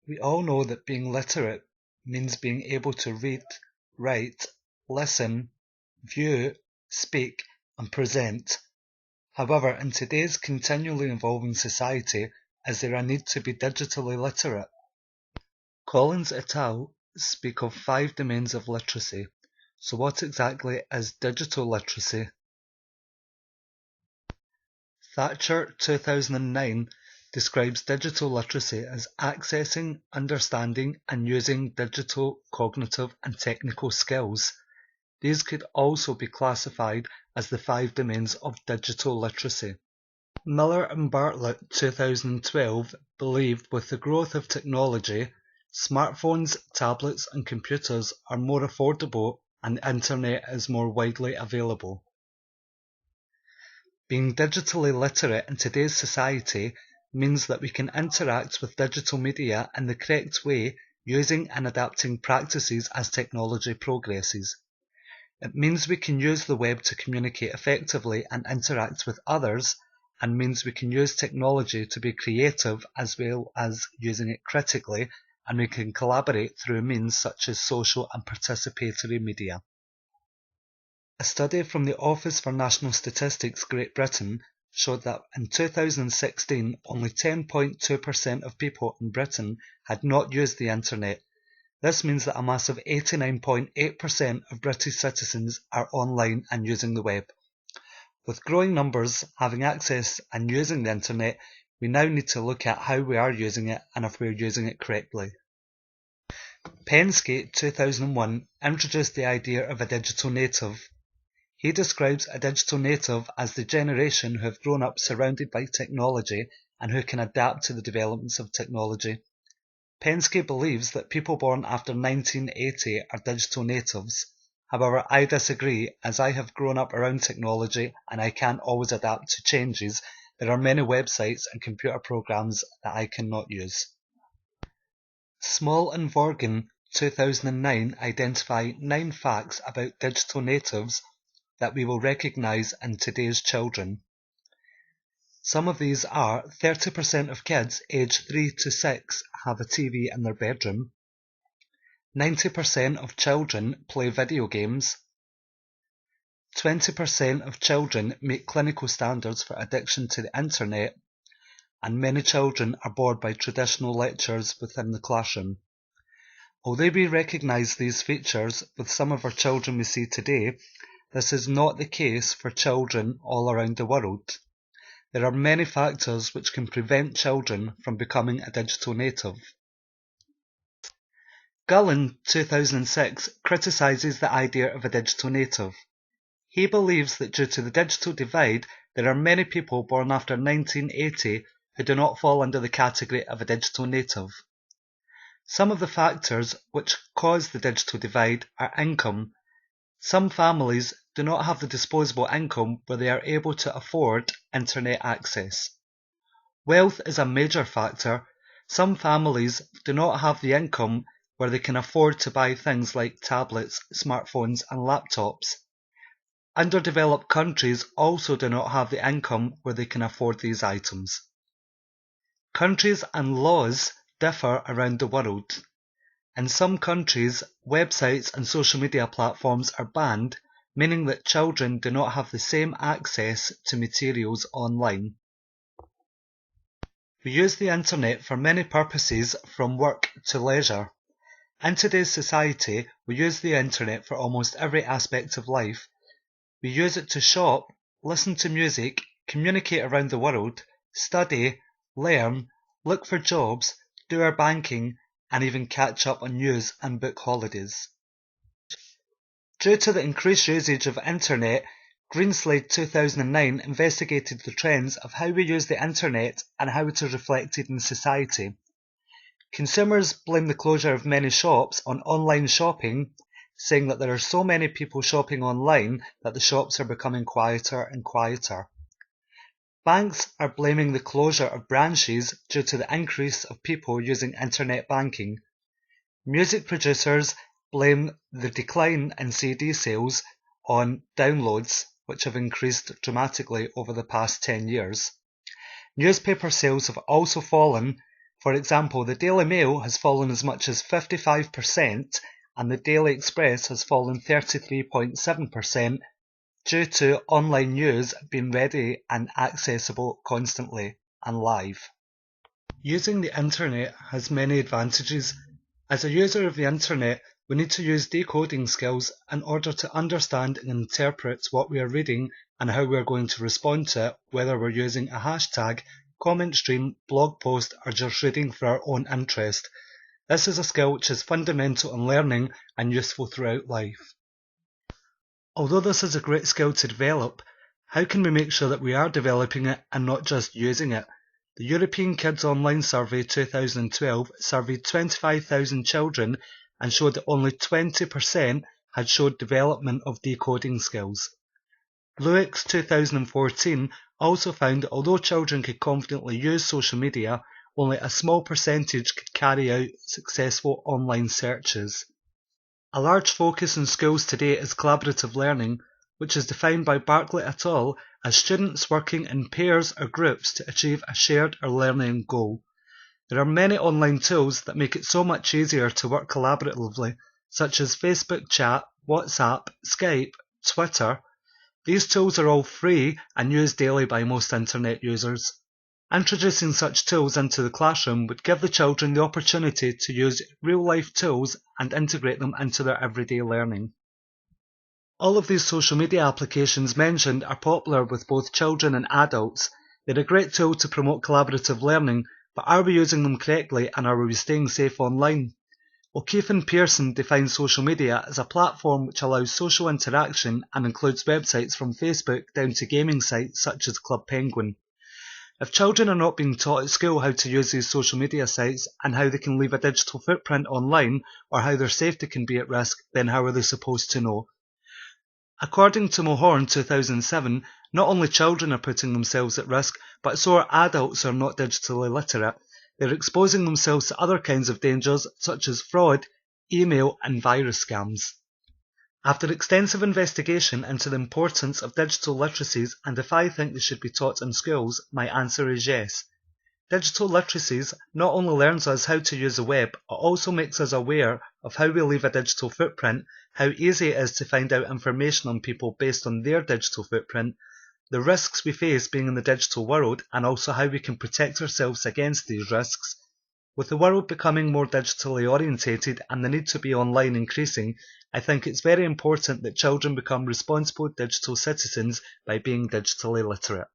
We all know that being literate means being able to read, write, listen, view, speak, and present. However, in today's continually evolving society, is there a need to be digitally literate? Collins et al. Speak of 5 domains of literacy. So what exactly is digital literacy? Thatcher 2009 describes digital literacy as accessing, understanding, and using digital cognitive and technical skills. These could also be classified as the 5 domains of digital literacy. Miller and Bartlett 2012 believed with the growth of technology, smartphones, tablets, and computers are more affordable and the internet is more widely available. Being digitally literate in today's society means that we can interact with digital media in the correct way using and adapting practices as technology progresses. It means we can use the web to communicate effectively and interact with others, and means we can use technology to be creative as well as using it critically, and we can collaborate through means such as social and participatory media. A study from the Office for National Statistics Great Britain showed that in 2016 only 10.2% of people in Britain had not used the internet. This means that a massive 89.8% of British citizens are online and using the web. With growing numbers having access and using the internet, we now need to look at how we are using it and if we are using it correctly. Penske 2001 introduced the idea of a digital native. He describes a digital native as the generation who have grown up surrounded by technology and who can adapt to the developments of technology. Penske believes that people born after 1980 are digital natives. However, I disagree, as I have grown up around technology and I can't always adapt to changes. There are many websites and computer programs that I cannot use. Small and Vorgan 2009 identify 9 facts about digital natives that we will recognize in today's children. Some of these are 30% of kids aged 3 to 6 have a TV in their bedroom, 90% of children play video games, 20% of children meet clinical standards for addiction to the internet, and many children are bored by traditional lectures within the classroom. Although we recognise these features with some of our children we see today, this is not the case for children all around the world. There are many factors which can prevent children from becoming a digital native. Gullen 2006 criticises the idea of a digital native. He believes that due to the digital divide, there are many people born after 1980 who do not fall under the category of a digital native. Some of the factors which cause the digital divide are income. Some families do not have the disposable income where they are able to afford internet access. Wealth is a major factor. Some families do not have the income where they can afford to buy things like tablets, smartphones and laptops. Underdeveloped countries also do not have the income where they can afford these items. Countries and laws differ around the world. In some countries, websites and social media platforms are banned, meaning that children do not have the same access to materials online. We use the internet for many purposes, from work to leisure. In today's society, we use the internet for almost every aspect of life. We use it to shop, listen to music, communicate around the world, study, learn, look for jobs, do our banking, and even catch up on news and book holidays. Due to the increased usage of internet, Greenslade 2009 investigated the trends of how we use the internet and how it is reflected in society. Consumers blame the closure of many shops on online shopping, saying that there are so many people shopping online that the shops are becoming quieter and quieter. Banks are blaming the closure of branches due to the increase of people using internet banking. Music producers blame the decline in CD sales on downloads, which have increased dramatically over the past 10 years. Newspaper sales have also fallen For example, the Daily Mail has fallen as much as 55% and the Daily Express has fallen 33.7% due to online news being ready and accessible constantly and live. Using the internet has many advantages. As a user of the internet, we need to use decoding skills in order to understand and interpret what we are reading and how we are going to respond to it, whether we're using a hashtag, comment stream, blog post, or just reading for our own interest. This is a skill which is fundamental in learning and useful throughout life. Although this is a great skill to develop, how can we make sure that we are developing it and not just using it? The European Kids Online Survey 2012 surveyed 25,000 children and showed that only 20% had showed development of decoding skills. Bluex 2014 also found that although children could confidently use social media, only a small percentage could carry out successful online searches. A large focus in schools today is collaborative learning, which is defined by Bartlett et al. As students working in pairs or groups to achieve a shared or learning goal. There are many online tools that make it so much easier to work collaboratively, such as Facebook Chat, WhatsApp, Skype, Twitter. These tools are all free and used daily by most internet users. Introducing such tools into the classroom would give the children the opportunity to use real-life tools and integrate them into their everyday learning. All of these social media applications mentioned are popular with both children and adults. They're a great tool to promote collaborative learning, but are we using them correctly and are we staying safe online? O'Keefe and Pearson define social media as a platform which allows social interaction and includes websites from Facebook down to gaming sites such as Club Penguin. If children are not being taught at school how to use these social media sites and how they can leave a digital footprint online or how their safety can be at risk, then how are they supposed to know? According to Mohorn 2007, not only children are putting themselves at risk, but so are adults who are not digitally literate. They're exposing themselves to other kinds of dangers such as fraud, email and virus scams. After extensive investigation into the importance of digital literacies and if I think they should be taught in schools, my answer is yes. Digital literacies not only learns us how to use the web, it also makes us aware of how we leave a digital footprint, how easy it is to find out information on people based on their digital footprint, the risks we face being in the digital world, and also how we can protect ourselves against these risks. With the world becoming more digitally orientated and the need to be online increasing, I think it's very important that children become responsible digital citizens by being digitally literate.